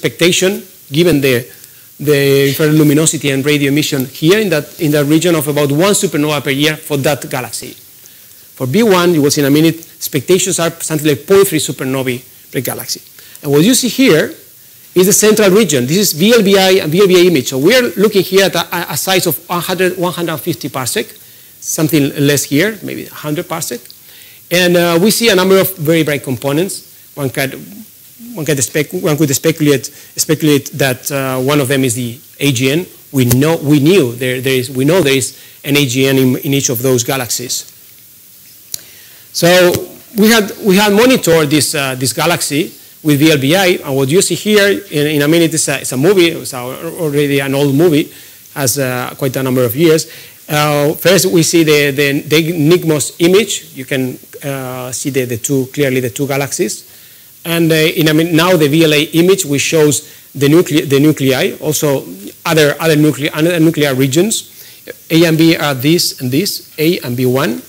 expectation, given the infrared luminosity and radio emission here in that region of about 1 supernova per year for that galaxy. For B1, you will see in a minute, expectations are something like 0.3 supernovae per galaxy. And what you see here is the central region. This is VLBI and VLBI image. So we are looking here at a size of 150 parsec, something less here, maybe 100 parsec. And we see a number of very bright components. One could speculate that one of them is the AGN. We know there is an AGN in each of those galaxies. So we had monitored this galaxy with VLBI, and what you see here in a minute is a movie. It's already an old movie, has quite a number of years. First, we see the NIGMOS image. You can see clearly the two galaxies. And now the VLA image, which shows the nuclei, also other nuclear regions. A and B are this and this, A and B1.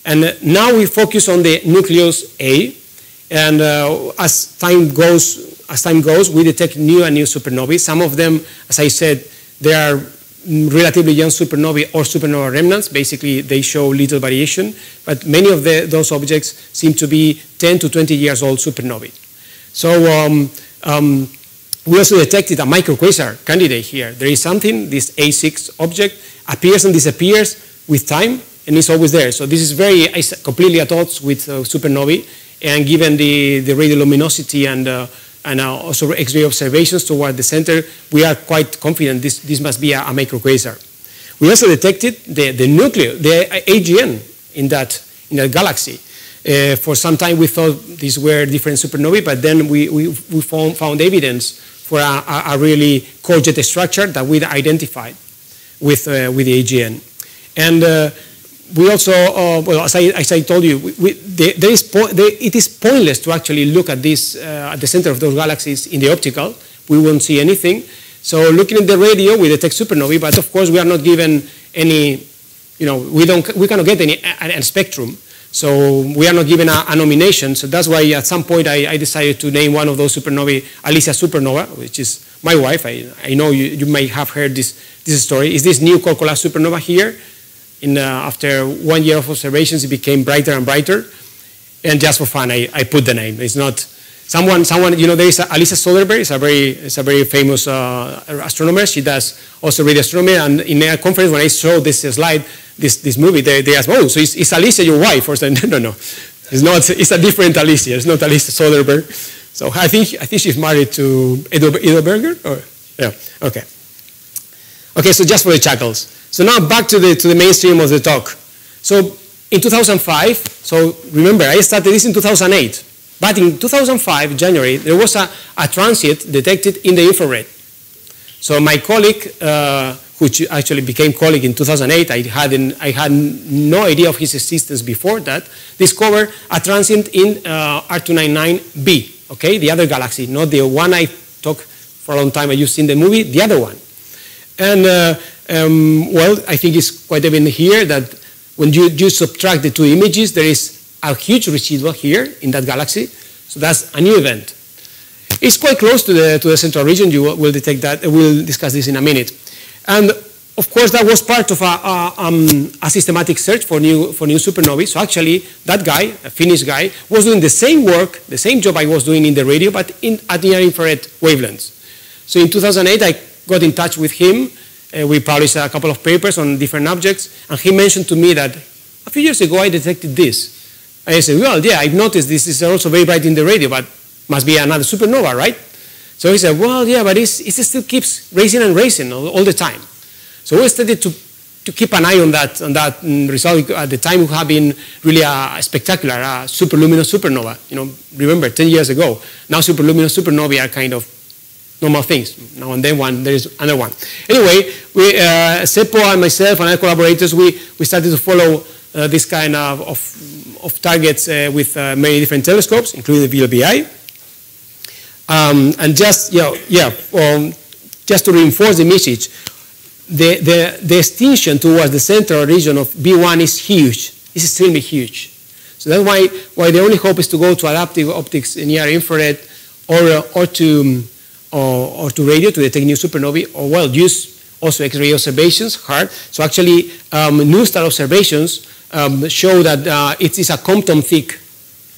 And now we focus on the nucleus A. And as time goes, we detect new and new supernovae. Some of them, as I said, they are relatively young supernovae or supernova remnants. Basically, they show little variation. But many of those objects seem to be 10 to 20 years old supernovae. So we also detected a microquasar candidate here. There is something, this A6 object appears and disappears with time, and it's always there. So this is completely at odds with supernovae. And given the radioluminosity and also X-ray observations toward the center, we are quite confident this must be a microquasar. We also detected the nucleus, the AGN in that galaxy. For some time we thought these were different supernovae, but then we found evidence for a really core jet structure that we identified with the AGN. And we also, well, as I told you, it is pointless to actually look at this at the center of those galaxies in the optical. We won't see anything. So looking at the radio, we detect supernovae, but of course we are not given any, we cannot get any spectrum. So we are not given a nomination. So that's why at some point I decided to name one of those supernovae Alicia Supernova, which is my wife. I know you may have heard this story. Is this new Corcola supernova here? After 1 year of observations, it became brighter and brighter. And just for fun, I put the name. It's not someone. There is Alicia Soderberg. It's a very famous astronomer. She does also radio astronomy. And in a conference, when I showed this slide, this movie, they asked, "Oh, so is Alicia your wife?" Or something. No, it's not. It's a different Alicia. It's not Alicia Soderberg. So I think she's married to Edo Berger. Or yeah, okay. Okay, so just for the chuckles. So now back to the mainstream of the talk. So in 2005, so remember I started this in 2008, but in 2005, January, there was a transit detected in the infrared. So my colleague, which actually became colleague in 2008, I had no idea of his existence before that, discovered a transit in R299b, okay, the other galaxy, not the one I talked for a long time, you've seen the movie, the other one. And well, I think it's quite evident here that when you subtract the two images, there is a huge residual here in that galaxy. So that's a new event. It's quite close to the central region. You will detect that. We'll discuss this in a minute. And of course, that was part of a systematic search for new supernovae. So actually, that guy, a Finnish guy, was doing the same work, the same job I was doing in the radio, but at near infrared wavelengths. So in 2008, I got in touch with him. We published a couple of papers on different objects, and he mentioned to me that a few years ago I detected this. I said, well, yeah, I've noticed this is also very bright in the radio, but must be another supernova, right? So he said, well, yeah, but it still keeps raising and raising all the time. So we started to keep an eye on that result. At the time, we have been really a spectacular, superluminous supernova. Remember, 10 years ago. Now superluminous supernovae are kind of normal things. Now and then there is another one. Anyway, Seppo and myself and other collaborators, we started to follow this kind of targets with many different telescopes, including the VLBI. And just just to reinforce the message, the extinction towards the central region of B1 is huge. It's extremely huge. So that's why the only hope is to go to adaptive optics in near infrared or or to radio to detect new supernovae, or well, use also X-ray observations, hard. So actually, new star observations show that it is a Compton thick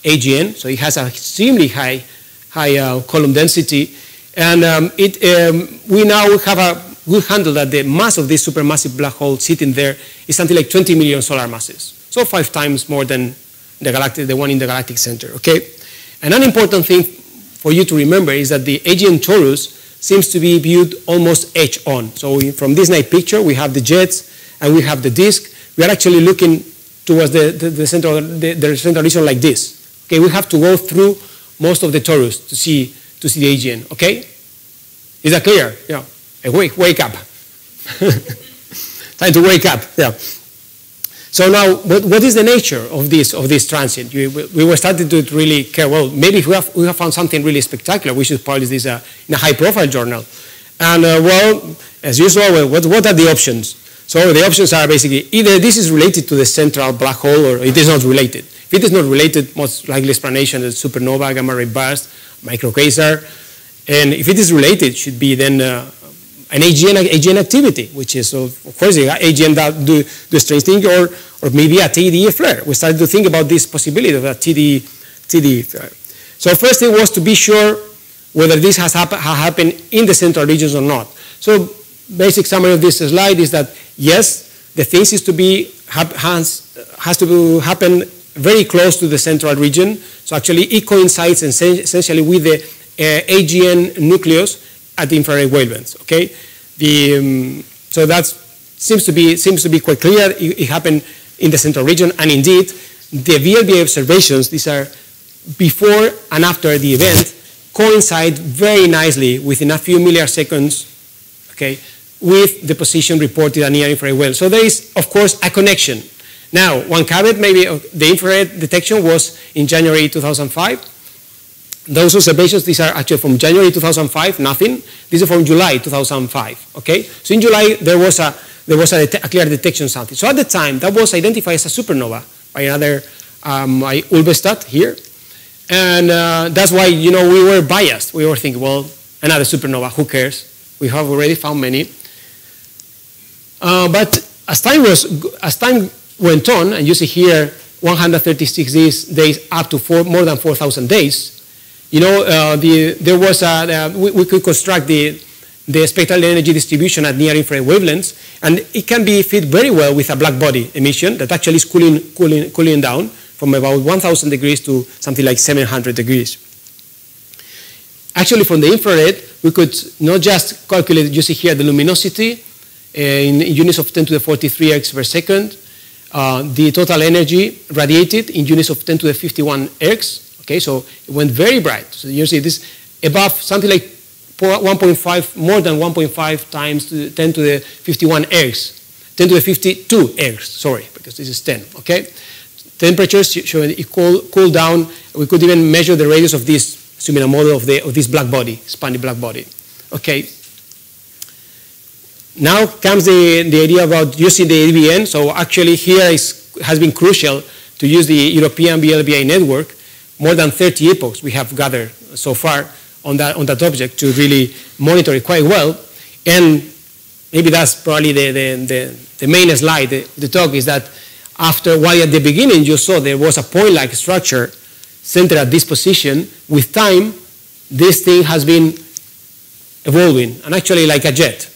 AGN, so it has a extremely high column density, and we now have a good handle that the mass of this supermassive black hole sitting there is something like 20 million solar masses, so 5 times more than the one in the galactic center. Okay, and an important thing for you to remember is that the AGN torus seems to be viewed almost edge-on. So from this night picture, we have the jets and we have the disk. We are actually looking towards the central region like this. Okay, we have to go through most of the torus to see the AGN. Okay, is that clear? Yeah. Hey, wake up. Time to wake up. Yeah. So now, what is the nature of this transient? We were starting to really care. Well, maybe if we have found something really spectacular, we should publish this in a high-profile journal. And well, as usual, what are the options? So the options are basically either this is related to the central black hole, or it is not related. If it is not related, most likely explanation is supernova, gamma ray burst, microquasar. And if it is related, it should be then an AGN activity, which is, of course, the AGN that do strange thing, or maybe a TDE flare. We started to think about this possibility of a TDE flare. So first thing was to be sure whether this has happened in the central regions or not. So basic summary of this slide is that, yes, the thing is to be, has to happen very close to the central region. So actually it coincides essentially with the AGN nucleus at the infrared wavelengths. Okay, so that seems to be quite clear. It happened in the central region, and indeed, the VLBA observations, these are before and after the event, coincide very nicely within a few milliseconds. Okay, with the position reported at near infrared wavelengths. So there is, of course, a connection. Now, one caveat, maybe the infrared detection was in January 2005. Those observations, these are actually from January 2005, nothing. This is from July 2005, okay? So in July, there was a clear detection something. So at the time, that was identified as a supernova by another, by Ulvestad here. And that's why, you know, we were biased. We were thinking, well, another supernova, who cares? We have already found many. But as time went on, and you see here 136 days up to more than 4,000 days, you know, there was we could construct the spectral energy distribution at near infrared wavelengths, and it can be fit very well with a black body emission that actually is cooling down from about 1,000 degrees to something like 700 degrees. Actually, from the infrared, we could not just calculate, you see here, the luminosity in units of 10 to the 43 ergs per second, the total energy radiated in units of 10 to the 51 ergs. Okay, so it went very bright. So you see this above something like 1.5, more than 1.5 times to 10 to the 51 ergs, 10 to the 52 ergs, sorry, because this is 10, okay? Temperatures showing it cool down. We could even measure the radius of this, assuming a model of this black body, expanded black body, okay? Now comes the idea about using the ABN. So actually here has been crucial to use the European VLBA network. More than 30 epochs we have gathered so far on that object to really monitor it quite well. And maybe that's probably the main slide, the talk is that while at the beginning you saw there was a point-like structure centered at this position, with time, this thing has been evolving, and actually like a jet,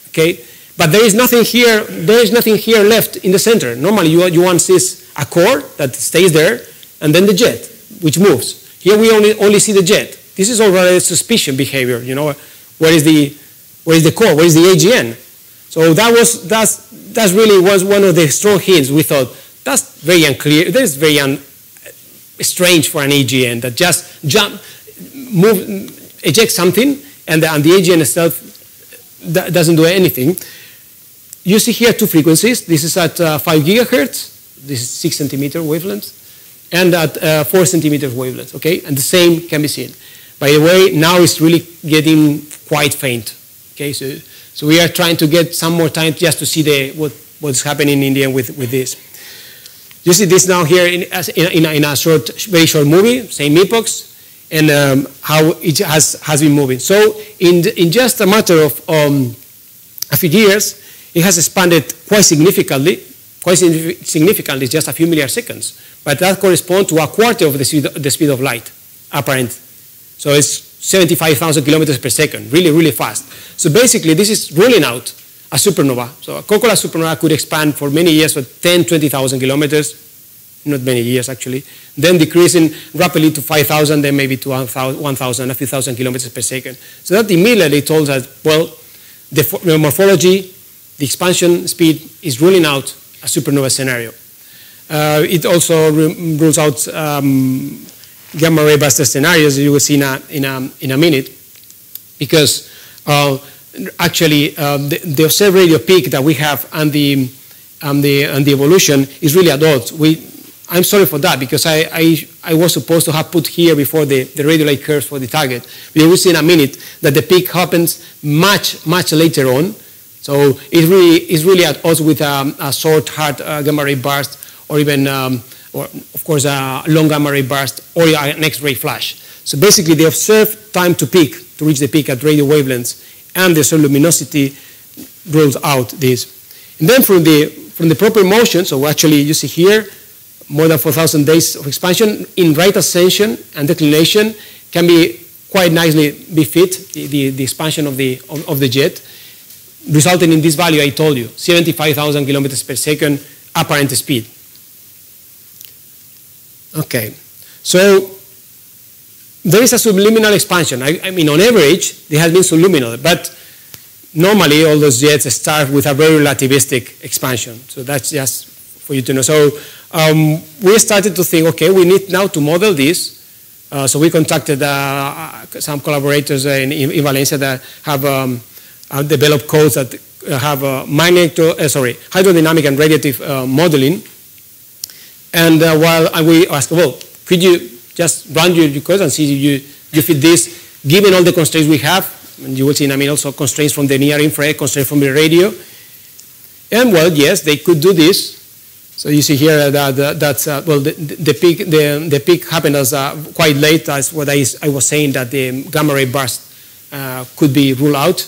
okay? But there is nothing here left in the center. Normally you want to see a core that stays there, and then the jet, which moves. Here we only see the jet. This is already suspicion behavior, you know. Where is the core? Where is the AGN? So that really was one of the strong hints. We thought that's very unclear. That is very strange for an AGN that just ejects something, and the AGN itself doesn't do anything. You see here two frequencies. This is at 5 gigahertz. This is 6 centimeter wavelengths. And at 4 centimeters wavelengths, okay? And the same can be seen. By the way, now it's really getting quite faint, okay? So we are trying to get some more time just to see what's happening in India with this. You see this now here in a very short movie, same epochs. and how it has been moving. So in just a matter of a few years, it has expanded quite significantly, just a few milliseconds. But that corresponds to a quarter of the speed of light, apparent. So it's 75,000 kilometers per second, really, really fast. So basically, this is ruling out a supernova. So a Kokkola supernova could expand for many years for 10, 20,000 kilometers, not many years actually, then decreasing rapidly to 5,000, then maybe to 1,000, a few thousand kilometers per second. So that immediately told us, well, the morphology, the expansion speed is ruling out a supernova scenario. It also rules out gamma ray burst scenarios, you will see in a minute, because actually the observed radio peak that we have and the evolution is really at odds. I'm sorry for that, because I was supposed to have put here before the radio light curves for the target. We will see in a minute that the peak happens much, much later on. So it's really at odds with a short, hard gamma ray burst, or even, or of course, a long gamma ray burst, or an X-ray flash. So basically, the observed time to peak, to reach the peak at radio wavelengths, and the observed luminosity rules out this. And then from the proper motion, so actually you see here, more than 4,000 days of expansion in right ascension and declination can be quite nicely be fit, the expansion of the jet, resulting in this value I told you, 75,000 kilometers per second apparent speed. Okay, so there is a subliminal expansion. I mean, on average, there has been subliminal, but normally all those jets start with a very relativistic expansion. So that's just for you to know. So we started to think, okay, we need now to model this. So we contacted some collaborators in Valencia that have developed codes that have hydrodynamic and radiative modeling. And while we asked, well, could you just run your code and see if you fit this, given all the constraints we have? And you will see in a minute also constraints from the near infrared, constraints from the radio. And well, yes, they could do this. So you see here that the peak happened as quite late, as what I was saying, that the gamma ray burst could be ruled out.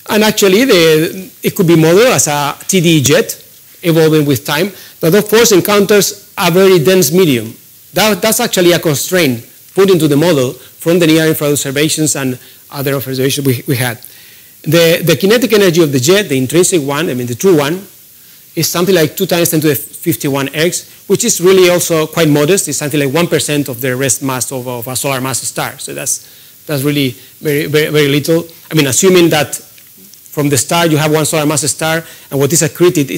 And actually, it could be modeled as a TDE jet, evolving with time, that of course encounters a very dense medium. That's actually a constraint put into the model from the near infrared observations and other observations we had. The kinetic energy of the jet, the intrinsic one, I mean the true one, is something like 2 times 10 to the 51 ergs, which is really also quite modest. It's something like 1% of the rest mass of a solar mass star. So that's really very, very, very little. I mean, assuming that from the start you have one solar mass star, and what is accreted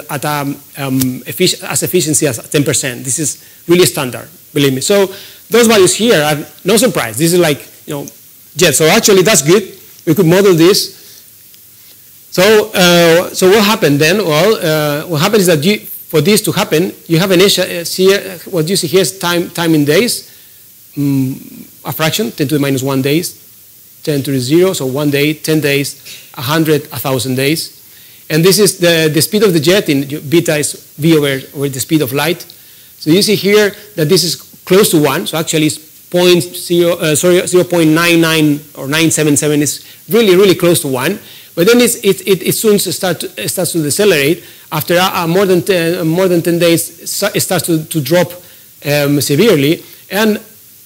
at as efficiency as 10%. This is really standard, believe me. So those values here are no surprise. This is like, jet. So actually that's good. We could model this. So what happened then? Well, what happened is that for this to happen, you have an here, what you see here is time in days, a fraction, 10 to the minus 1 days, 10 to the 0, so 1 day, 10 days, 100, 1,000 days. And this is the speed of the jet, in beta is v over the speed of light. So you see here that this is close to 1, so actually it's 0.99 or 977 is really, really close to 1. But then it soon starts to decelerate. After more than 10 days, it starts to drop severely. And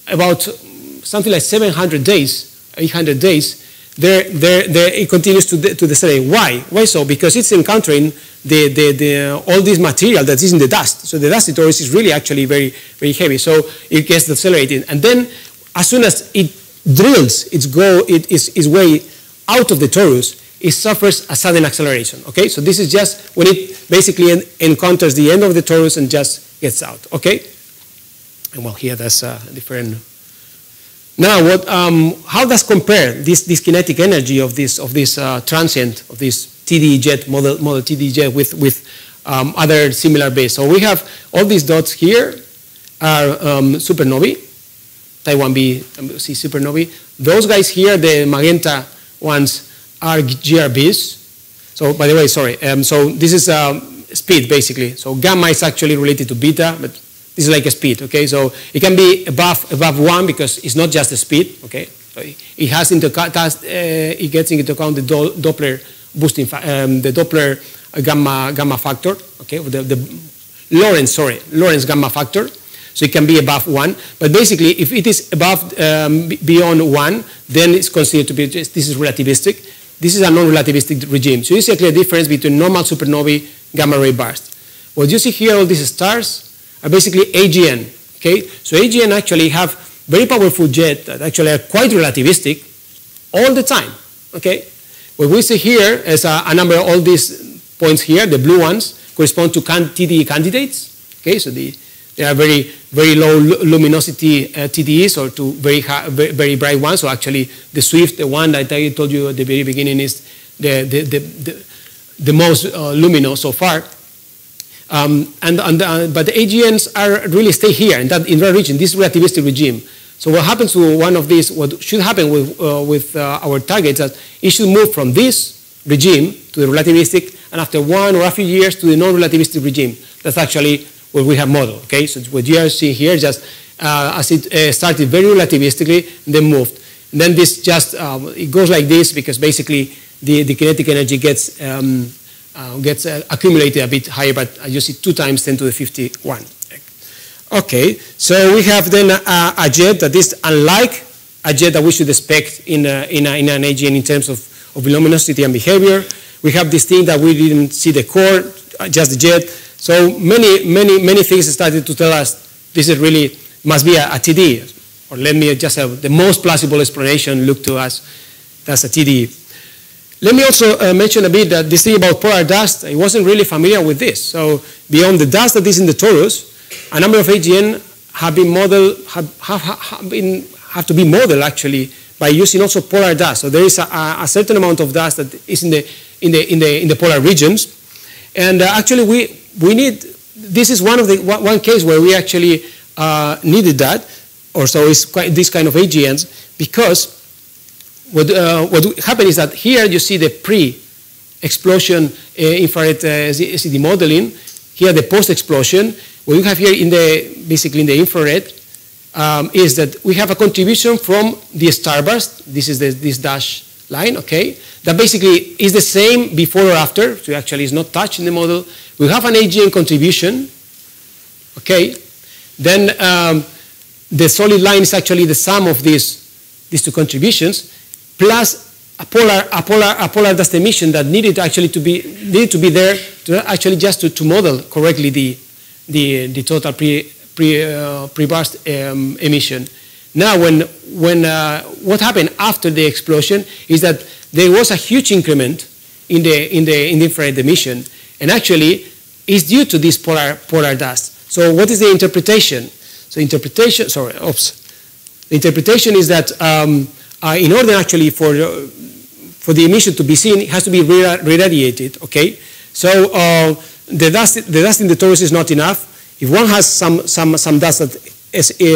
about something like 700 days, 800 days, it continues to decelerate. Why? Why so? Because it's encountering all this material that is in the dust. So the dusty torus is really actually very, very heavy. So it gets decelerated. And then as soon as it drills its way out of the torus, it suffers a sudden acceleration, okay? So this is just when it basically encounters the end of the torus and just gets out, okay? And well, here that's different. Now, how does compare this kinetic energy of this transient, of this TDE jet, model TDE jet with other similar base? So we have all these dots here are supernovae, type 1b C supernovae. Those guys here, the magenta ones, are GRBs. So by the way, sorry. So this is speed basically. So gamma is actually related to beta, but This is like a speed, okay? So it can be above 1 because it's not just the speed, okay? So it has it gets into account the Doppler boosting, the Doppler gamma factor, okay? The Lorentz gamma factor. So it can be above 1, but basically if it is above, beyond 1, then it's considered to be, this is relativistic. This is a non-relativistic regime. So you see a clear difference between normal supernovae gamma ray burst. What you see here, all these stars are basically AGN, okay? So AGN actually have very powerful jets that actually are quite relativistic all the time, okay? What we see here is a number of all these points here, the blue ones, correspond to TDE candidates, okay? So they are very low luminosity TDEs or to very bright ones. So actually the Swift, the one that I told you at the very beginning, is the most luminous so far. But the AGNs are really stay here in that region, this relativistic regime. So what happens to one of these, what should happen with our targets, that it should move from this regime to the relativistic, and after 1 or a few years to the non-relativistic regime. That's actually what we have modeled, okay? So what you are seeing here, just as it started very relativistically, and then moved. And then this just, it goes like this because basically the kinetic energy gets accumulated a bit higher, but you see 2 times 10 to the 51. Okay, so we have then a jet that is unlike a jet that we should expect in an AGN in terms of luminosity and behavior. We have this thing that we didn't see the core, just the jet. So many things started to tell us this is really must be a TD, or let me just have the most plausible explanation look to us that's a TD. Let me also mention a bit that this thing about polar dust, I wasn't really familiar with this. So beyond the dust that is in the torus, a number of AGN have been modeled, have to be modeled actually by using also polar dust. So there is a certain amount of dust that is in the polar regions, and actually we need. This is one case where we actually needed that, or so it's quite this kind of AGNs, because what happened is that here you see the pre-explosion infrared CD modeling. Here the post-explosion. What you have here basically in the infrared is that we have a contribution from the starburst. This is this dash line, okay? That basically is the same before or after, so actually is not touched in the model. We have an AGN contribution, okay? Then the solid line is actually the sum of these 2 contributions, plus a polar dust emission that needed to be there to actually just to model correctly the total pre-burst emission. Now, what happened after the explosion is that there was a huge increment in the infrared emission, and actually is due to this polar dust. So, what is the interpretation? So, the interpretation is that in order actually for the emission to be seen, it has to be re-radiated. Okay, so the dust in the torus is not enough. If one has some dust that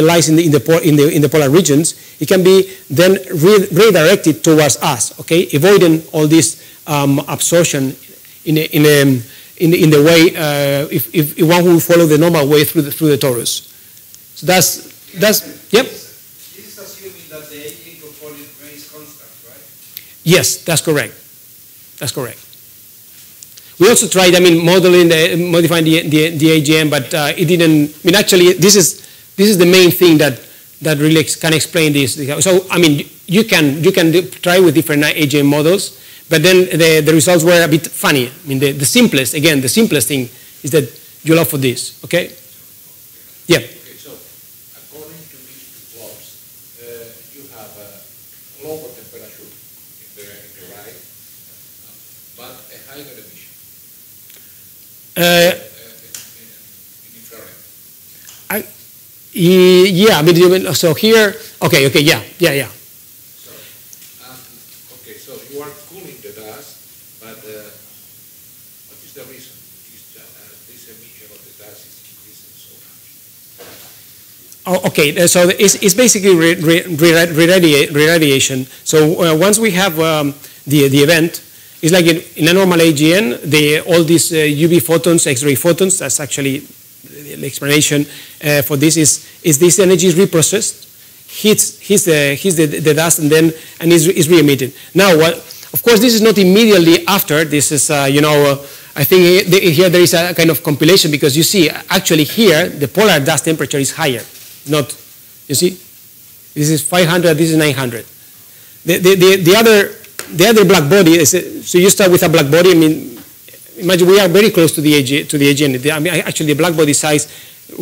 lies in the polar regions, it can be then redirected towards us. Okay, avoiding all this absorption in the way if one will follow the normal way through the torus. So that's yep. This is assuming that the aging component remains constant, right? Yes, that's correct. That's correct. We also tried, modifying the AGN, but it didn't. Actually, this is the main thing that really can explain this. So, you can try with different AGN models, but then the results were a bit funny. The simplest thing is that you allow for this. Okay. Yeah. Okay. So, according to these 2 plots, you have a lower temperature in the right, but a higher emission. In infrared. Yeah, so here, okay, yeah. So you are cooling the dust, but what is the reason this emission of the dust is increasing so much? Oh, okay, so it's basically re-radiation. So once we have the event, it's like in a normal AGN, all these UV photons, X-ray photons, that's actually the explanation for this is this energy is reprocessed, hits the dust, and then is re-emitted. Now, of course, this is not immediately after. This is, I think here there is a kind of compilation, because you see, actually here, the polar dust temperature is higher. Not, you see? This is 500, this is 900. The other black body is, so you start with a black body. I mean, imagine we are very close to the AGN. I mean, actually, the black body size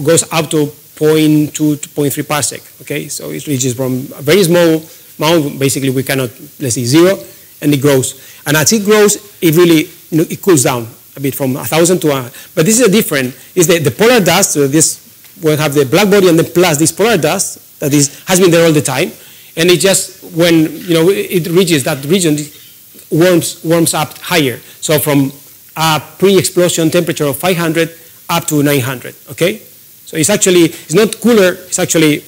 goes up to 0.2 to 0.3 parsec. Okay, so it reaches from a very small amount. Basically, we cannot, let's say, 0, and it grows. And as it grows, it really, it cools down a bit from 1,000 to 100. But this is a different. Is the polar dust? So this will have the black body and then plus this polar dust that has been there all the time. And it just, when it reaches that region, it warms up higher. So from a pre-explosion temperature of 500 up to 900. Okay, so it's not cooler. It's actually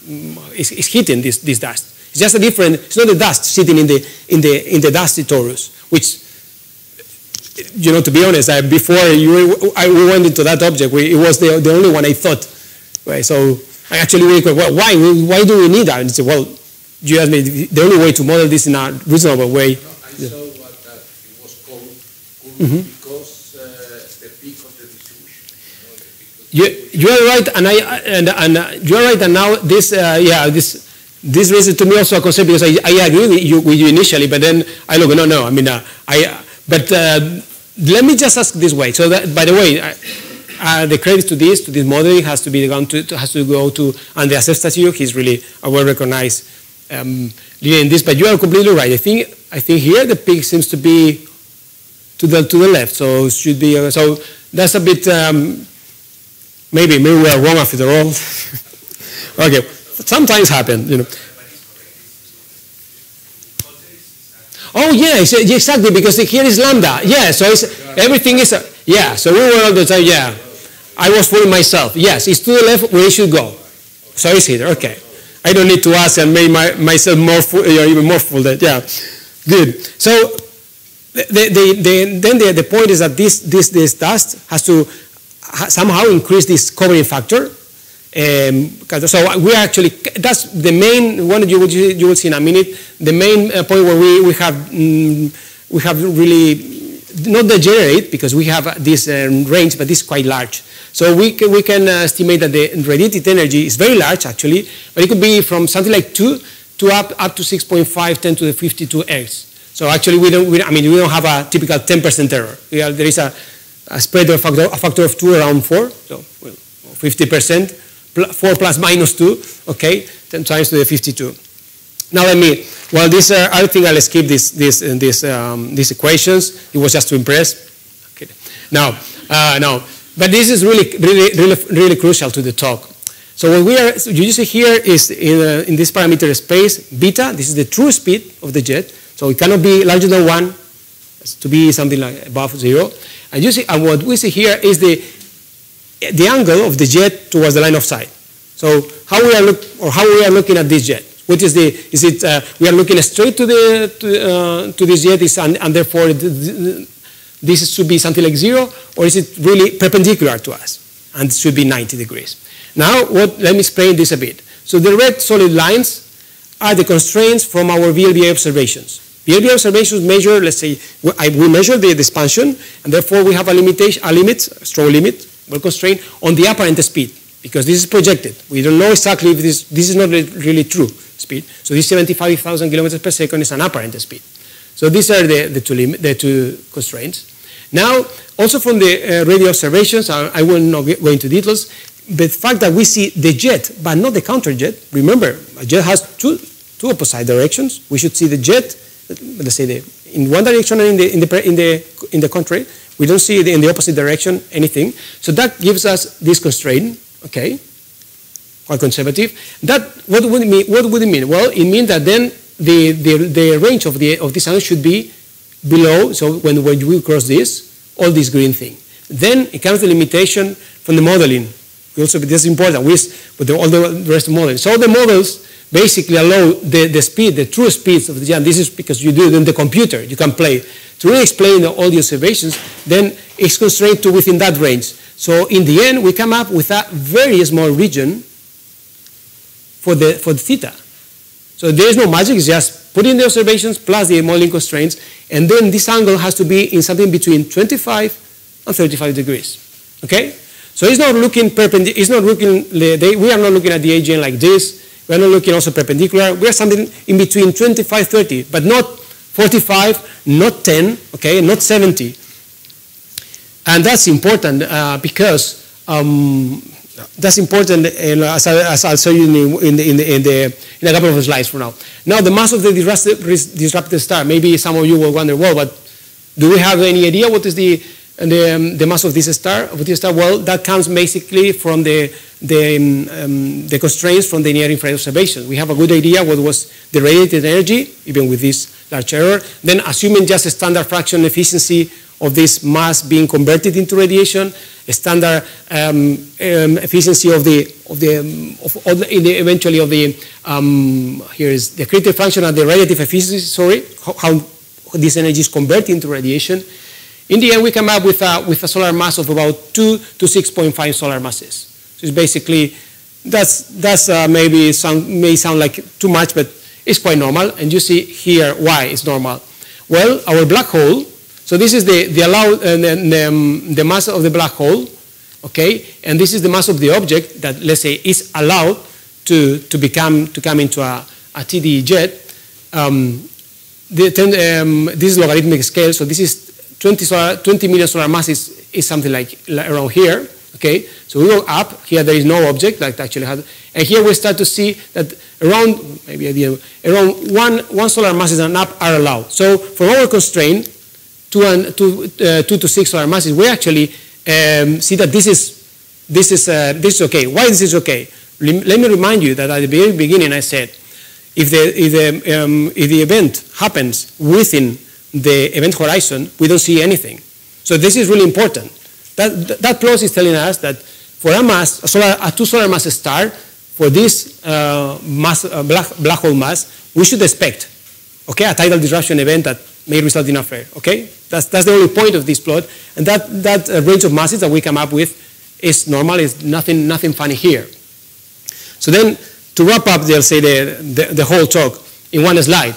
it's heating this dust. It's just a different. It's not the dust sitting in the dusty torus, which, to be honest, before we went into that object, it was the only one I thought. Right, so. I actually well, why do we need that? And say, well, you asked me the only way to model this in a reasonable way. No, I saw that it was called because the peak of the distribution. You are right, and you are right, and now this this raises to me also a concern, because I agree with you initially, but then I look, no, I mean but let me just ask this way. So that, by the way. The credit to this modeling has to go to Andreas Efstasiou. He's really a well-recognized leader in this. But you are completely right. I think here the peak seems to be to the left. So it should be. So that's a bit. Maybe we are wrong after all. Okay, sometimes happen. Oh yeah, exactly, because here is lambda. Yeah, so everything is. Yeah, so we were all the time. Yeah. I was fooling myself. Yes, it's to the left where it should go. So it's here. Okay. I don't need to ask and make myself more even more full. Yeah, good. So the point is that this dust has to somehow increase this covering factor. So we actually, that's the main one you will see in a minute. The main point where we have really not degenerate, because we have this range, but this is quite large. So we can estimate that the radiated energy is very large, actually, but it could be from something like 2 to up to 6.5, 10 to the 52 ergs. So actually, we don't have a typical 10% error. There is a spread of a factor of 2 around 4, so 50%, 4 plus minus 2, okay, 10 times to the 52. Now this I think I'll skip these equations. It was just to impress. Okay. Now, but this is really crucial to the talk. So what you see here is in this parameter space, beta. This is the true speed of the jet. So it cannot be larger than 1. It's to be something like above 0. And you see, and what we see here is the angle of the jet towards the line of sight. So how we are looking at this jet. Which is we are looking straight to this jet, and therefore this should be something like 0, or is it really perpendicular to us and it should be 90 degrees? Now, let me explain this a bit. So the red solid lines are the constraints from our VLBI observations. VLBI observations measure, let's say, we measure the expansion, and therefore we have a strong limit, well constrained on the apparent speed, because this is projected. We don't know exactly if this is not really true speed. So this 75,000 kilometers per second is an apparent speed. So these are the two constraints. Now, also from the radio observations, I will not go into details, but the fact that we see the jet, but not the counter jet. Remember, a jet has two opposite directions. We should see the jet, let's say, in one direction and in the contrary. We don't see in the opposite direction anything. So that gives us this constraint. Okay, quite conservative. What would it mean? Well, it means that then the range of this angle should be below. So when we cross this, all this green thing, then it comes the limitation from the modeling. Also, this is important with all the rest of the modeling. So the models basically allow the speed, the true speeds of the jet. This is because you do it in the computer. You can play. To really explain all the observations, then it's constrained to within that range. So in the end, we come up with a very small region for the theta. So there is no magic. It's just put in the observations plus the modeling constraints, and then this angle has to be in something between 25 and 35 degrees. Okay? So it's not looking perpendicular. It's not looking. We are not looking at the AGN like this. We are not looking also perpendicular. We are something in between 25, 30, but not 45, not 10, okay, not 70. And that's important because that's important, as I'll show you in a couple of slides from now. Now, the mass of the disrupted star. Maybe some of you will wonder, well, but do we have any idea what is the mass of this star? Well, that comes basically from the constraints from the near-infrared observation. We have a good idea what was the radiated energy, even with this large error. Then, assuming just a standard fraction efficiency of this mass being converted into radiation, a standard efficiency eventually of the here is the critical function and the radiative efficiency. Sorry, how this energy is converted into radiation. In the end, we come up with a solar mass of about 2 to 6.5 solar masses. So it's basically that's maybe may sound like too much, but it's quite normal. And you see here why it's normal. Well, our black hole. So this is the allowed the mass of the black hole, okay, and this is the mass of the object that, let's say, is allowed to come into a TDE jet. This is logarithmic scale, so this is 20 million solar mass is something like around here, okay. So we go up here. There is no object that actually has, and here we start to see that around one solar masses and up are allowed. So for our constraint, 2 to 6 solar masses, we actually see that this is okay. Why this is okay? Let me remind you that at the very beginning I said, if the event happens within the event horizon, we don't see anything. So this is really important. That clause is telling us that for a mass, a 2 solar mass star, for this black hole mass, we should expect, okay, a tidal disruption event that may result in a flare. Okay, that's the only point of this plot, and that range of masses that we come up with is normal. Is nothing funny here. So then, to wrap up, they'll say the whole talk in one slide,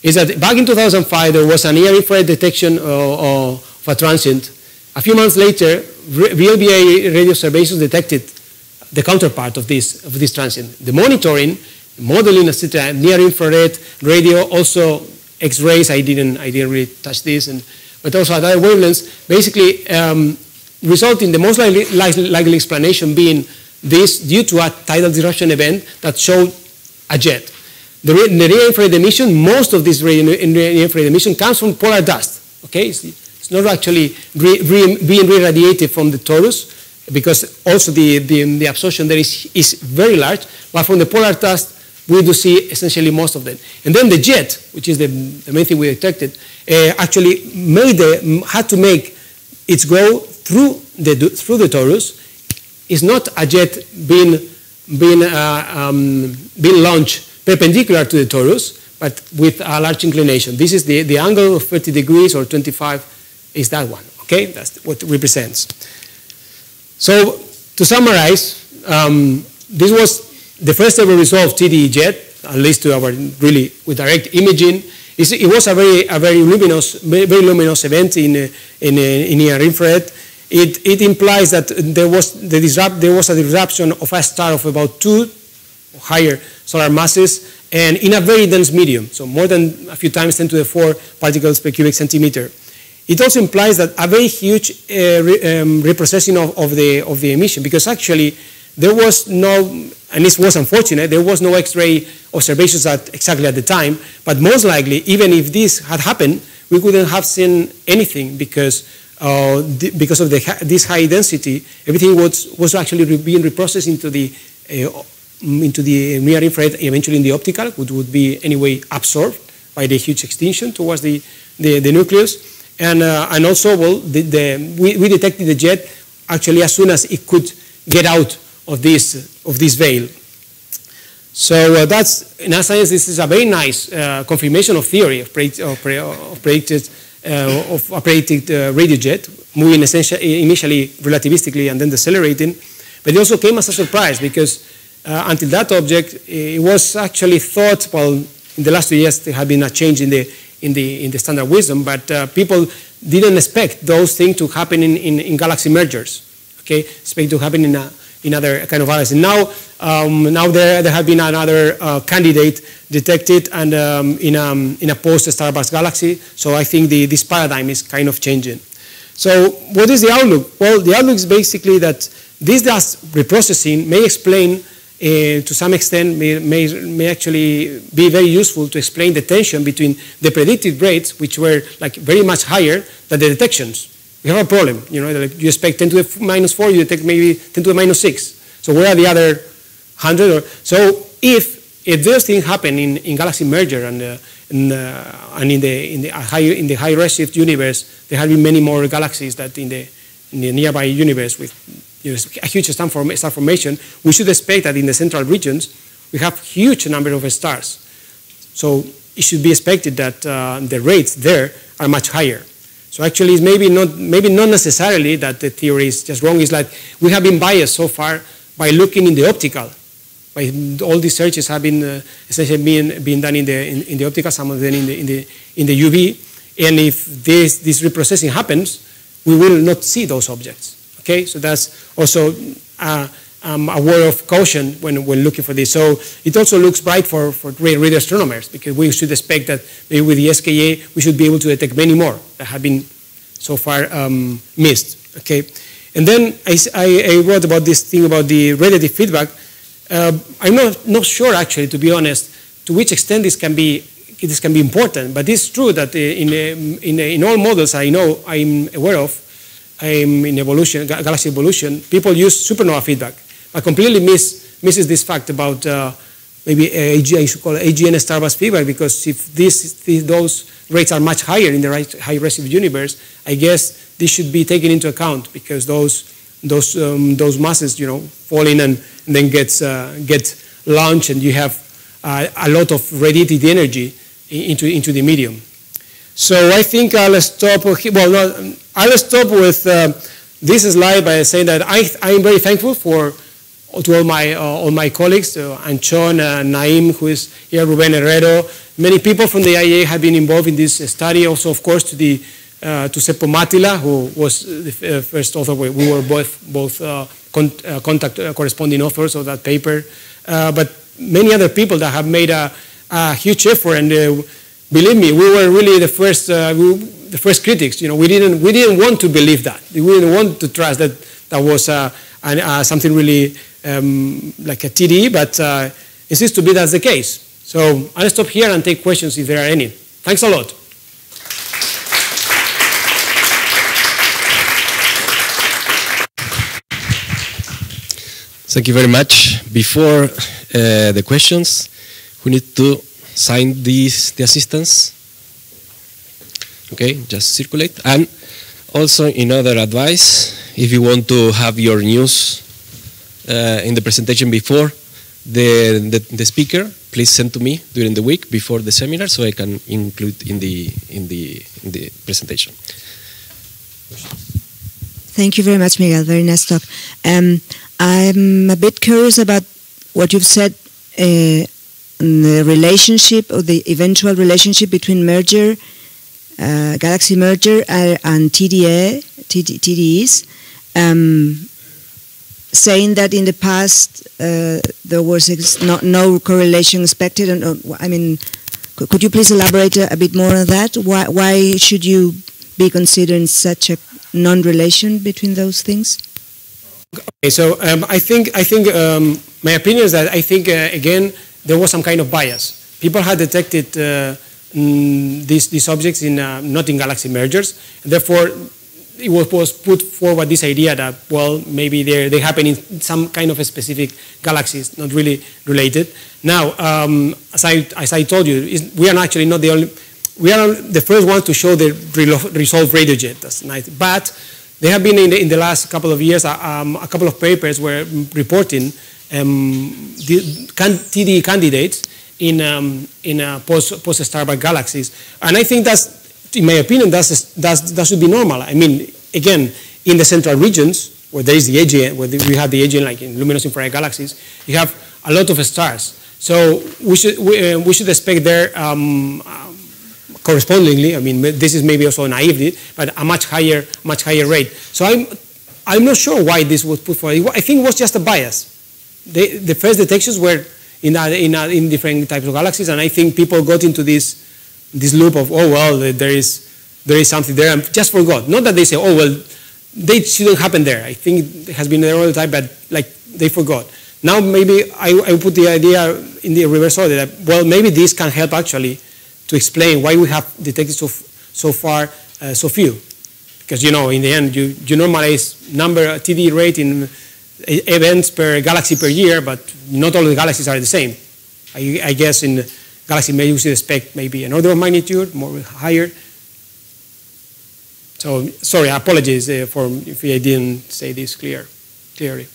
is that back in 2005 there was a near-infrared detection of a transient. A few months later, VLBI radio observations detected the counterpart of this transient. The monitoring, modeling, etc., near-infrared radio, also X-rays. I didn't really touch this, but also at other wavelengths, basically result in the most likely explanation being this due to a tidal disruption event that showed a jet. The near-infrared emission, most of this near-infrared emission comes from polar dust. Okay, it's not actually being re-radiated from the torus, because also the absorption there is very large, but from the polar dust we do see essentially most of them. And then the jet, which is the main thing we detected, actually had to make its go through the torus. It's not a jet being launched perpendicular to the torus, but with a large inclination. This is the angle of 30 degrees or 25 is that one. Okay, that's what it represents. So to summarize, this was the first ever resolved TDE jet, at least to our really with direct imaging. It was a very luminous event in near infrared. It implies that there was a disruption of a star of about 2 higher solar masses and in a very dense medium, so more than a few times 10 to the 4 particles per cubic centimeter. It also implies that a very huge reprocessing of the emission, because actually there was no, and this was unfortunate, there was no X-ray observations exactly at the time, but most likely, even if this had happened, we couldn't have seen anything because of this high density. Everything was actually being reprocessed into the near infrared, eventually in the optical, which would be anyway absorbed by the huge extinction towards the nucleus. And also, well, we detected the jet actually as soon as it could get out of this veil. So that's, in a sense, this is a very nice confirmation of theory of predicted radio jet, moving initially relativistically and then decelerating. But it also came as a surprise because until that object, it was actually thought, well, in the last 2 years there had been a change in the standard wisdom, but people didn't expect those things to happen in galaxy mergers. Okay, expect to happen in other kind of galaxies. Now there have been another candidate detected and in a post-Starbucks galaxy. So I think this paradigm is kind of changing. So what is the outlook? Well, the outlook is basically that this dust reprocessing may explain, to some extent, may actually be very useful to explain the tension between the predicted rates, which were like very much higher than the detections. We have a problem, you know, like you expect 10 to the -4, you detect maybe 10 to the -6. So where are the other 100? So if those things happen in galaxy merger and in the high redshift universe, there have been many more galaxies that in the nearby universe with, you know, a huge star formation. We should expect that in the central regions we have huge number of stars. So it should be expected that the rates there are much higher. So actually, it's maybe not necessarily that the theory is just wrong. It's like we have been biased so far by looking in the optical. By all these searches have been essentially being done in the optical, some of them in the UV. And if this reprocessing happens, we will not see those objects. Okay, so that's also a word of caution when looking for this. So it also looks bright for radio astronomers, because we should expect that maybe with the SKA we should be able to detect many more that have been so far missed. Okay, and then I wrote about this thing about the radiative feedback. I'm not sure, actually, to be honest, to which extent this can be important. But it's true that in all models I'm aware of, in evolution, galaxy evolution, people use supernova feedback. I completely misses this fact about maybe I should call it AGN Starbucks feedback, because if those rates are much higher in the high redshift universe, I guess this should be taken into account, because those masses, you know, fall in and then get launched, and you have a lot of radiated energy into the medium. So I think I'll stop. Well, no, I'll stop with this slide by saying that I am very thankful to all my colleagues, Anchon, Naim, who is here, Ruben Herrero. Many people from the IAA have been involved in this study. Also, of course, to Seppo Matila, who was the first author. We were both contact corresponding authors of that paper. But many other people that have made a huge effort, and believe me, we were really the first critics. You know, we didn't want to believe that. We didn't want to trust that was something really like a TDE, but it seems to be that's the case. So I'll stop here and take questions if there are any. Thanks a lot. Thank you very much. Before the questions, we need to sign the assistance. Okay, just circulate. And also, in other advice, if you want to have your news in the presentation before the speaker, please send to me during the week before the seminar, so I can include in the presentation. Thank you very much, Miguel. Very nice talk. I'm a bit curious about what you've said, the relationship, or the eventual relationship between merger, galaxy merger, and TDEs, saying that in the past there was no correlation expected. And I mean, could you please elaborate a bit more on that? Why should you be considering such a non-relation between those things? Okay, so I think my opinion is that I think again there was some kind of bias. People had detected these objects not in galaxy mergers, and therefore it was put forward this idea that, well, maybe they happen in some kind of a specific galaxies, not really related. Now, as I told you, we are actually not the only. We are the first ones to show the resolved radio jet. That's nice, but there have been in the last couple of years a couple of papers were reporting TD candidates in post-Starbuck galaxies. And I think that's, in my opinion, that should be normal. I mean, again, in the central regions, where there is the AGN, where we have the AGN, like in luminous infrared galaxies, you have a lot of stars. So we should expect there correspondingly. I mean, this is maybe also naivety, but a much higher rate. So I'm not sure why this was put forward. I think it was just a bias. The first detections were in different types of galaxies, and I think people got into this loop of, oh well, there is something there, and just forgot. Not that they say, oh well, they shouldn't happen there. I think it has been there all the time, but like they forgot. Now maybe I put the idea in the reverse order that, well, maybe this can help actually to explain why we have detected so far so few. Because, you know, in the end, you normalize TD rate in events per galaxy per year, but not all the galaxies are the same. I guess in galaxy maybe we should expect maybe an order of magnitude more higher. So sorry, apologies if I didn't say this clearly.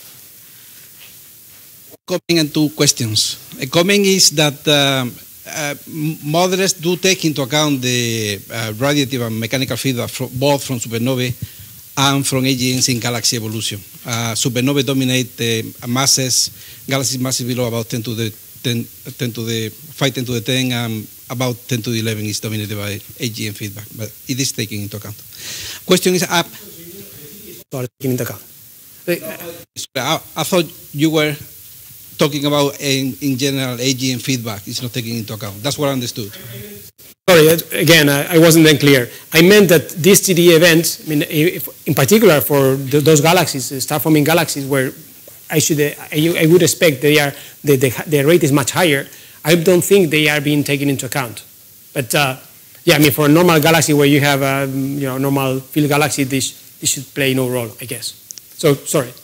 Comment and two questions. A comment is that models do take into account the radiative and mechanical feedback both from supernovae and from AGNs in galaxy evolution. Supernovae dominate the masses, galaxy masses below about 10 to the 10 to the 5, 10 to the 10, and about 10 to the 11 is dominated by AGN feedback, but it is taken into account. Question is, I thought you were talking about in general AGN feedback is not taken into account. That's what I understood. Sorry, again, I wasn't then clear. I meant that these TD events, I mean, in particular for those galaxies, star-forming galaxies, where I would expect the rate is much higher. I don't think they are being taken into account. But yeah, I mean, for a normal galaxy where you have a normal field galaxy, this should play no role, I guess. So sorry.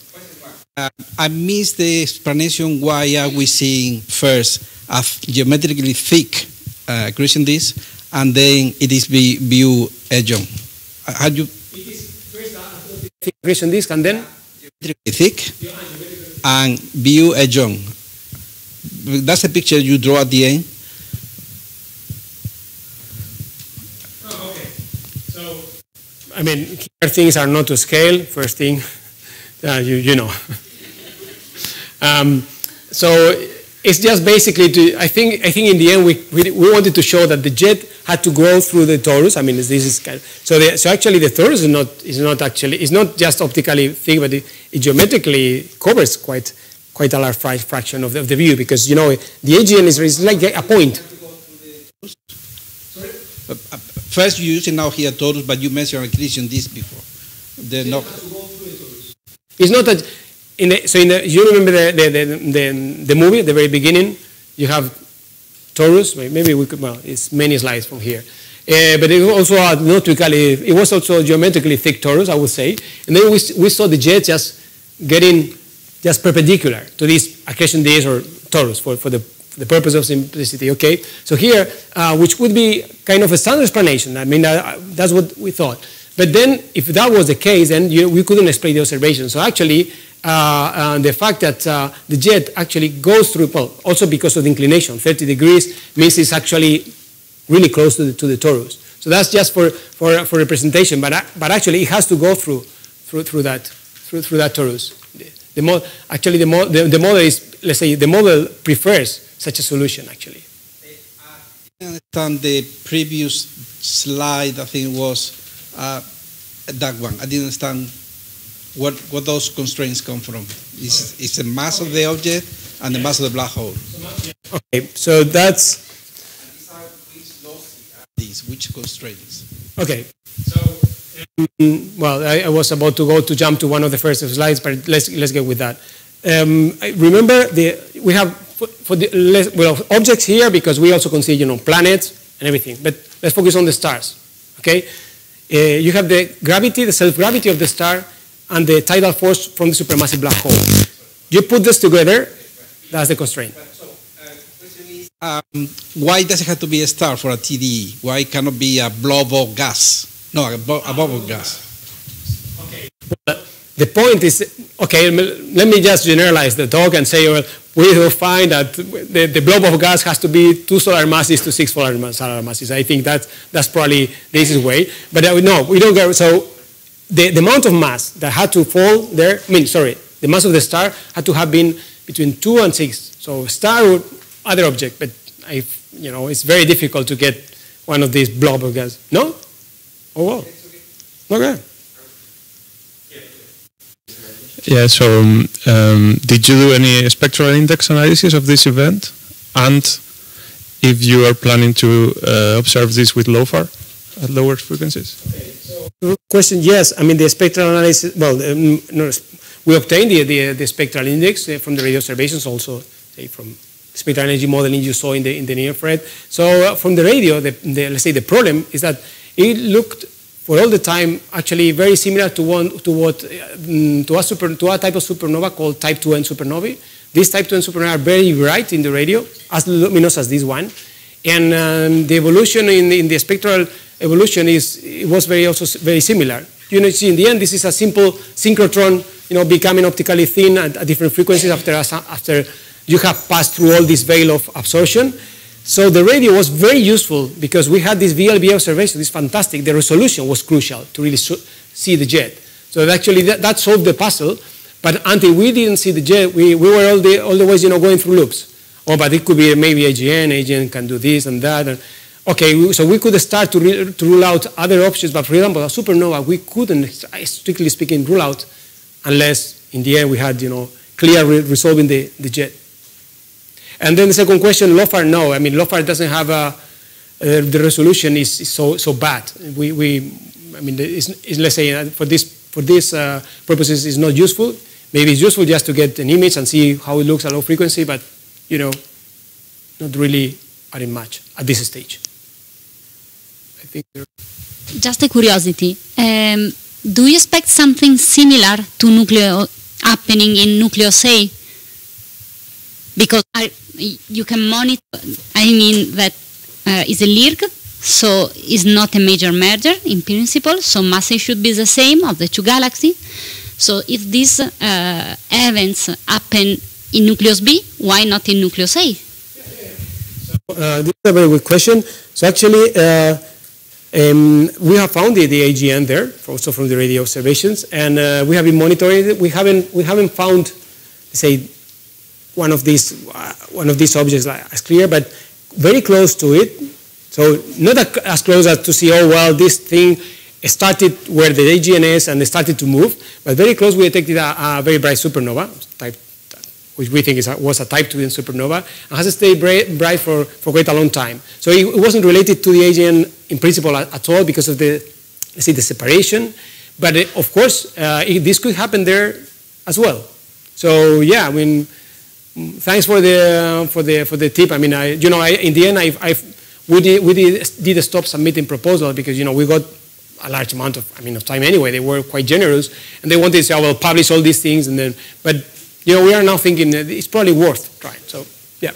I missed the explanation why are we seeing first a geometrically thick accretion disk, and then it is view edge-on. Had you? It is first a thick accretion disk, and then geometrically thick and view edge-on. That's a picture you draw at the end. Oh, okay. So, I mean, here things are not to scale. First thing, you know. So it's just basically to. I think in the end we wanted to show that the jet had to go through the torus. I mean, this is kind of, so actually the torus is not just optically thick, but it geometrically covers quite a large fraction of the view, because, you know, the AGN is like a point. First, you're using now here torus, but you mentioned accretion disk before. It's not that. You remember the movie at the very beginning? You have torus. Maybe we could. Well, it's many slides from here. But it was also geometrically thick torus, I would say. And then we saw the jet just getting just perpendicular to this accretion disk or torus for the purpose of simplicity. Okay. So here, which would be kind of a standard explanation. I mean, that's what we thought. But then, if that was the case, then we couldn't explain the observation. So actually, the fact that the jet actually goes through, well, also because of the inclination, 30 degrees means it's actually really close to the torus. So that's just for representation, but actually it has to go through that torus. The model is, let's say, the model prefers such a solution actually. I understand the previous slide. I think it was that one. I didn't understand what those constraints come from. It's the mass of the object and the mass of the black hole. Okay, so that's. Which constraints? Okay, so well, I was about to jump to one of the first slides, but let's get with that. Remember, we have objects here because we also consider planets and everything. But let's focus on the stars. Okay, you have the gravity, the self-gravity of the star, and the tidal force from the supermassive black hole. You put this together, that's the constraint. Why does it have to be a star for a TDE? Why cannot be a blob of gas? No, a blob of gas. Okay. The point is, okay, let me just generalize the talk and say, well, we will find that the blob of gas has to be 2 solar masses to 6 solar masses. I think that's probably the easiest way. But no, we don't get, so the amount of mass that had to fall there, the mass of the star had to have been between 2 and 6. So star or other object, but it's very difficult to get one of these blob of gas. No? Oh, well. Okay. Yeah, so did you do any spectral index analysis of this event? And if you are planning to observe this with LOFAR at lower frequencies? Okay, so question, yes. I mean, the spectral analysis, well, we obtained the spectral index from the radio observations also, say, from spectral energy modeling you saw in the near infrared. So from the radio, let's say the problem is that it looked for all the time actually very similar to a type of supernova called type 2N supernovae. These type 2N supernovae are very bright in the radio, as luminous as this one. And the evolution in the spectral evolution was also very similar. See, in the end, this is a simple synchrotron, becoming optically thin at different frequencies after you have passed through all this veil of absorption. So the radio was very useful because we had this VLBA observation, this fantastic. The resolution was crucial to really see the jet. So actually that solved the puzzle. But until we didn't see the jet, we were all the ways going through loops. Oh, but it could be maybe AGN can do this and that. And, okay, so we could start to rule out other options. But for example, a supernova, we couldn't, strictly speaking, rule out unless in the end we had clear resolving the jet. And then the second question, LOFAR, no. I mean, LOFAR doesn't have the resolution is so bad. Let's say for these purposes, it's not useful. Maybe it's useful just to get an image and see how it looks at low frequency, but not really adding much at this stage. I think. Just a curiosity. Do you expect something similar to nucleo happening in Nucleus A? Because you can monitor, that is a LIRG, so it's not a major merger in principle, so masses should be the same of the two galaxies. So if these events happen in Nucleus B, why not in Nucleus A? So, this is a very good question. So actually, we have found the AGN there, also from the radio observations, and we have been monitoring it. We haven't found, say, one of these objects as clear, but very close to it. So not as close as to see, oh well, this thing started where the AGN is and it started to move, but very close. We detected a very bright supernova, which we think was a type 2 supernova, and has stayed bright for quite a long time. So it wasn't related to the AGN in principle at all because of the separation, but of course this could happen there as well. So yeah, I mean. Thanks for the tip. I mean, in the end, we did stop submitting proposals because we got a large amount of time anyway. They were quite generous, and they wanted to say, "I will publish all these things," and then, but we are now thinking that it's probably worth trying. So yeah,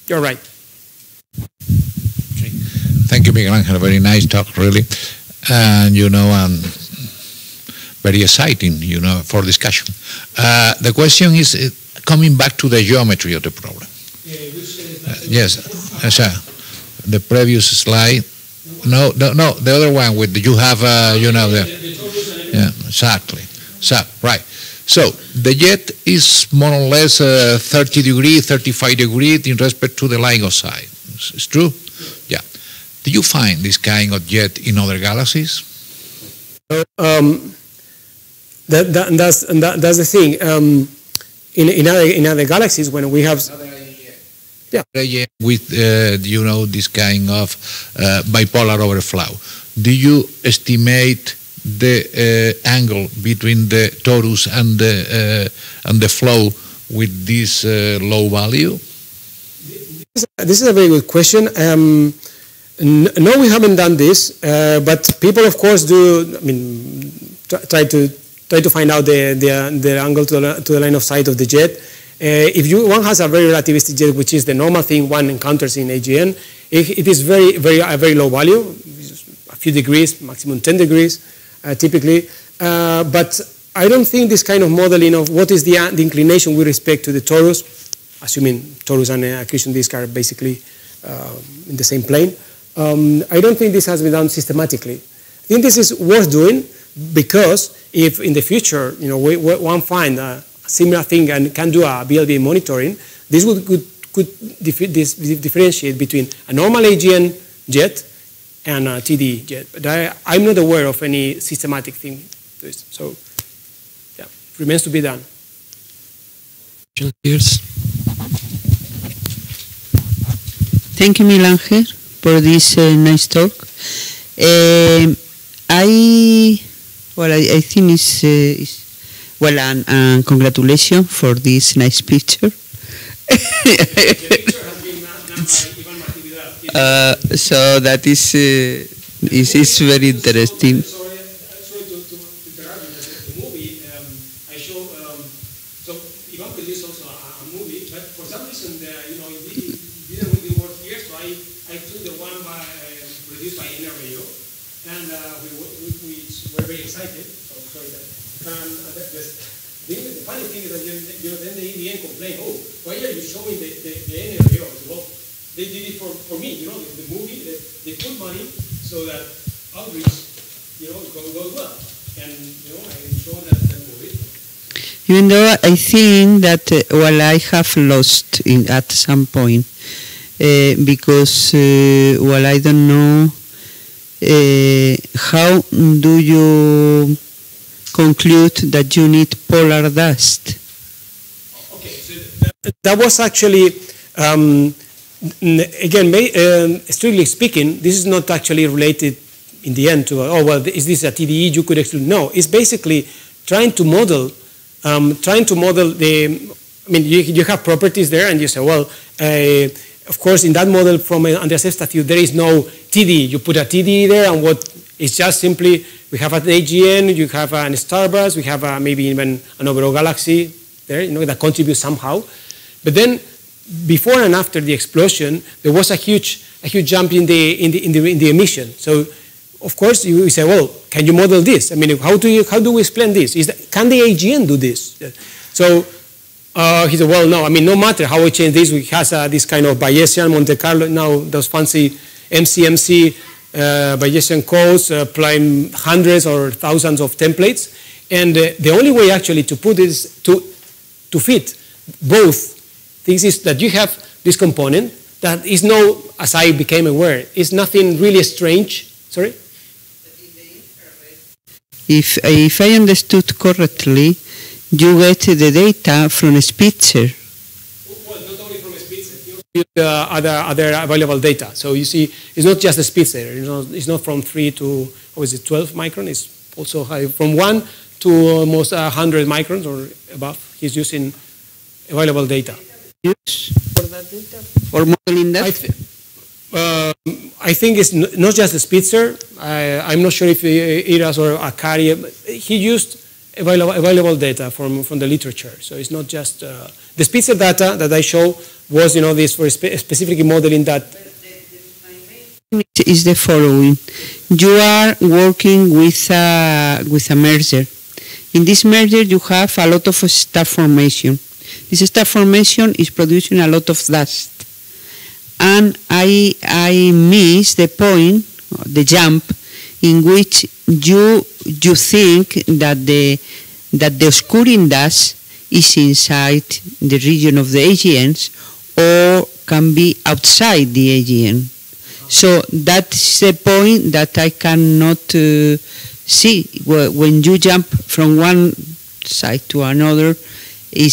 you're right. Thank you, Miguel Angel. Very nice talk, really, and very exciting, for discussion. The question is. Coming back to the geometry of the problem. Yes, the previous slide. No, the other one with you have, yeah, exactly. So, right. So the jet is more or less 30 degrees, 35 degrees in respect to the LIGO side. It's true? Yeah. Do you find this kind of jet in other galaxies? That's the thing. In other galaxies, when we have with this kind of bipolar overflow, do you estimate the angle between the torus and the flow with this low value? This is a very good question. No, we haven't done this, but people, of course, do. I mean, try to find out the angle to the line of sight of the jet. If one has a very relativistic jet, which is the normal thing one encounters in AGN, it is a very low value, a few degrees, maximum 10 degrees, typically. But I don't think this kind of modeling of what is the inclination with respect to the torus, assuming torus and accretion disk are basically in the same plane, I don't think this has been done systematically. I think this is worth doing because if in the future, one find a similar thing and can do a BLB monitoring, this could differentiate between a normal AGN jet and a TDE jet. But I'm not aware of any systematic thing to this. So, yeah, it remains to be done. Cheers. Thank you, Miguel Ángel, for this nice talk. I think it's well, and congratulations for this nice picture. So that is very interesting. Sorry to interrupt you. The movie I show. So Ivan produced also a movie, but for some reason, it didn't really work here. So I took the one produced by NRAO, and which were very excited. So sorry that. The funny thing is that then the EDN complained, oh, why are you showing the NRAO? Well, they did it for me, the movie, they put money so that outreach, goes well. And, I showed that movie. Even though I think that, I have lost at some point, because, I don't know, how do you conclude that you need polar dust? Okay, so that was actually, again, strictly speaking, this is not actually related in the end to, is this a TDE you could exclude? No, it's basically trying to model you have properties there and you say, of course, in that model from Andreas Estafiu, there is no TDE. You put a TDE there and it's just simply, we have an AGN, you have an starburst, we have maybe even an overall galaxy there, that contributes somehow. But then, before and after the explosion, there was a huge jump in the emission. So, of course, you say, can you model this? How do we explain this? Can the AGN do this? So he said, no. No matter how we change this, we have this kind of Bayesian Monte Carlo now, those fancy MCMC Bayesian codes, applying hundreds or thousands of templates, and the only way actually to put this to fit both things is that you have this component that is as I became aware, is nothing really strange. Sorry? If I understood correctly, you get the data from Spitzer. Well, not only from Spitzer, you use other available data. So you see, it's not just the Spitzer. It's not from 3 to 12 micron. It's also high, from 1 to almost 100 microns or above. He's using available data. Use for that data or modeling that? I think it's not just the Spitzer. I'm not sure if Iras or Akari. He used available data from the literature. So it's not just the Spitzer data that I show was this for specifically modeling that. Is the following: you are working with a merger. In this merger, you have a lot of star formation. This star formation is producing a lot of dust. And I miss the point, the jump, in which you think that the obscuring dust is inside the region of the AGNs or can be outside the AGN. So that's the point that I cannot see. When you jump from one side to another, I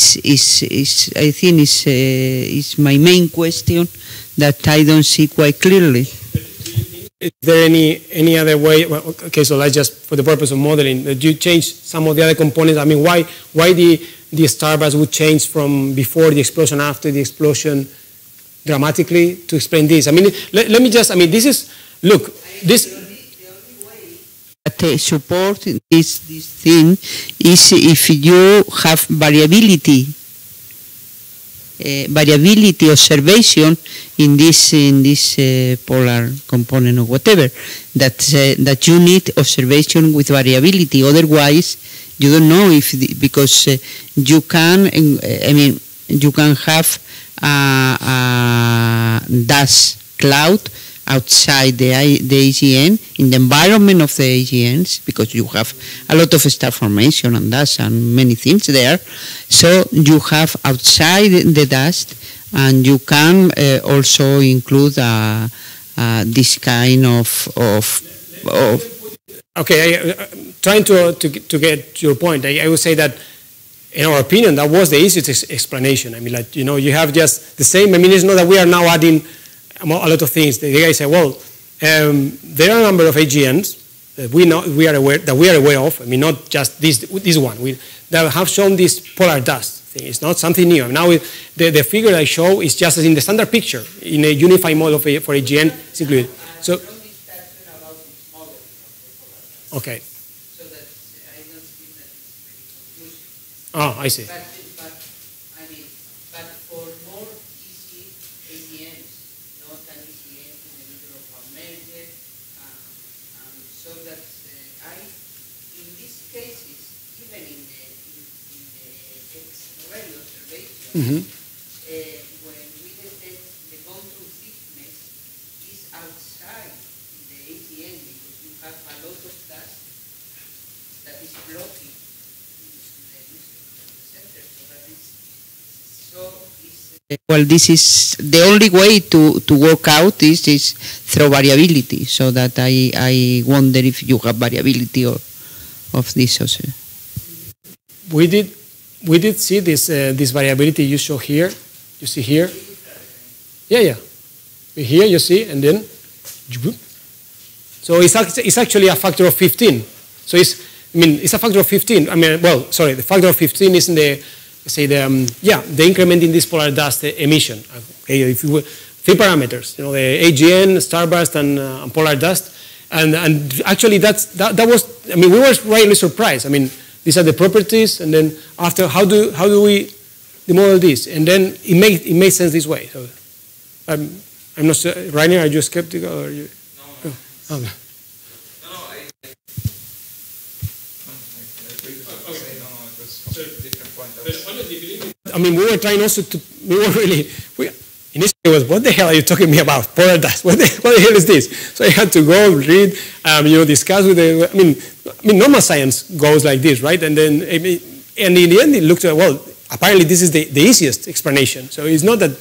think is my main question that I don't see quite clearly. Is there any other way? Well, okay, so let's just, for the purpose of modeling, that you change some of the other components. Why the starburst would change from before the explosion, after the explosion, dramatically to explain this? Let me just. This is this. The only way that support this thing is if you have variability observation in this polar component or whatever, that you need observation with variability. Otherwise, You don't know if because you can. I mean, you can have a dust cloud outside the AGN, in the environment of the AGNs, because you have a lot of star formation and dust and many things there. So you have outside the dust, and you can also include this kind of Okay, trying to get your point, I would say that, in our opinion, that was the easiest explanation. I mean, like, you know, you have just the same. I mean, it's not that we are now adding a lot of things. The guy said, well, there are a number of AGNs that we are aware of. I mean, not just this one. That have shown this polar dust thing. It's not something new. Now the figure I show is just as in the standard picture in a unified model for AGN. It's included. So okay. So that I don't think that it's very conclusive. Oh, I see. But for more easy AGNs, not an AGN in the middle of a merger, so that in these cases, even in the X-ray observation, when we detect the contour thickness is outside the AGN because you have a lot of dust that is blocking the center. well, this is the only way to work out this is through variability. So that I wonder if you have variability of this also. We did see this variability you show here. You see here? Yeah. Here you see, and then, so it's actually a factor of 15. So it's a factor of 15. I mean, well, sorry, the factor of 15 is in the the increment in this polar dust emission. Okay, if you will, 3 parameters, you know, the AGN, starburst, and polar dust, and actually that was, I mean, we were really surprised. I mean, these are the properties, and then after, how do we model this? And then it made sense this way. So I'm not sure, Rainer, are you skeptical or you? No. Oh, okay. I mean, we were trying also to, initially it was, what the hell are you talking to me about? Polar dust, what the hell is this? So I had to go read, discuss with I mean, normal science goes like this, right? And then, and in the end, it looked at, well, apparently this is the easiest explanation. So it's not that,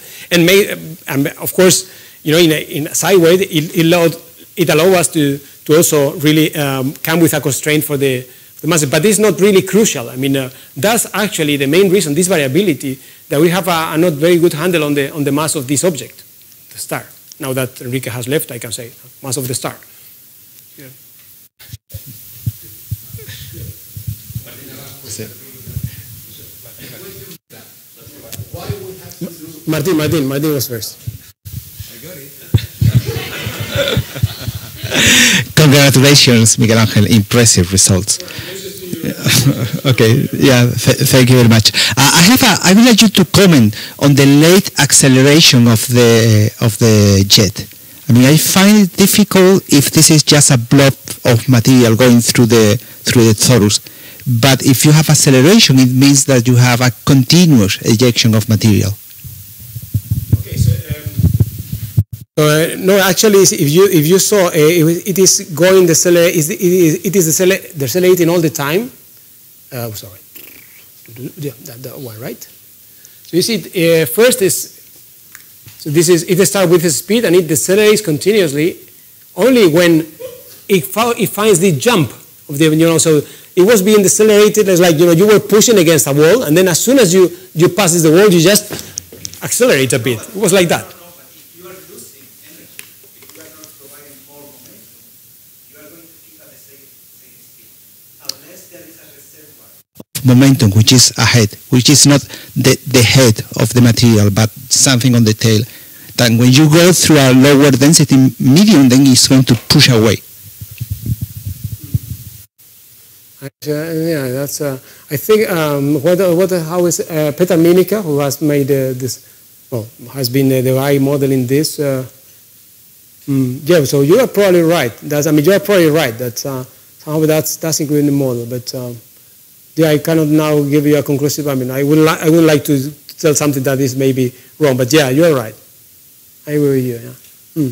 and of course, you know, in a side way, it allowed us to also really come with a constraint for the mass, but it's not really crucial. I mean, that's actually the main reason, this variability, that we have a not very good handle on the mass of this object, the star. Now that Enrique has left, I can say mass of the star. Yeah. Martin was first. I got it. Congratulations, Miguel Angel. Impressive results. Okay, yeah, thank you very much. I would like you to comment on the late acceleration of the jet. I mean, I find it difficult if this is just a blob of material going through the torus. But if you have acceleration, it means that you have a continuous ejection of material. Okay, so no, actually, if you saw, it is going decelerating all the time. Sorry, yeah, that one, right? So you see, first it starts with the speed and it decelerates continuously. Only when it finds the jump of the, so it was being decelerated as like, you were pushing against a wall, and then as soon as you pass the wall, you just accelerate a bit. It was like that. Momentum, which is ahead, which is not the head of the material, but something on the tail. That when you go through a lower density medium, then it's going to push away. Yeah, that's. I think how is Peter Minica, who has made this, has been the guy modeling this. Yeah, so you are probably right. You are probably right that somehow that's included in the model, but. Yeah, I cannot now give you a conclusive. I mean, I would like to tell something that is maybe wrong, but yeah, you're right. I agree with you. Yeah.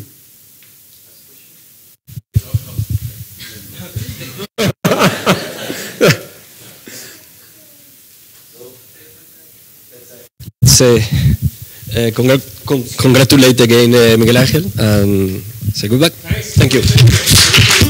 Say, congratulate again, Miguel Ángel, and say goodbye. Thank you.